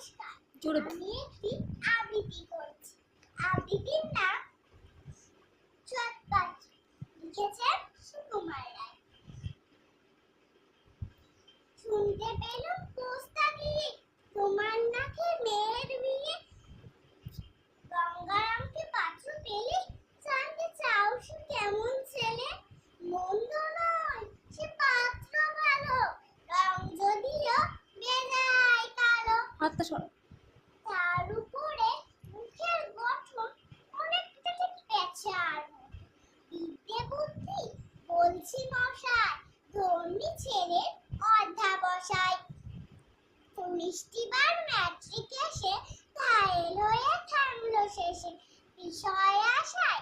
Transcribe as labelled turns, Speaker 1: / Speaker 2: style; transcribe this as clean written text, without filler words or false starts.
Speaker 1: নমস্কার, আমি একটি আবৃত্তি করছি। আবৃত্তির নাম চটপাটি, লিখেছেন সুকুমার রায়। শুনতে পেলাম পোস্তা দিয়ে তোমার নাকি মেয়ের বিয়ে, গঙ্গারামকে পাত্র পেলে জানতে চাও সে কেমন ছেলে। মন্দ নয় সে পাত্র ভালো, রং যদিও বেজায় কালো।
Speaker 2: হাতটা সরো।
Speaker 1: তার উপরে মুখের গঠন অনেকটা ঠিক পেঁচার মতো। বিদ্যে বুদ্ধি বলছি মশাই, ধর্মী ছেলে অধ্যাবসায়। 19টি বার ম্যাট্রিক এসে ঘায়েল হয়ে থামলো শেষে, বিষয় আশায়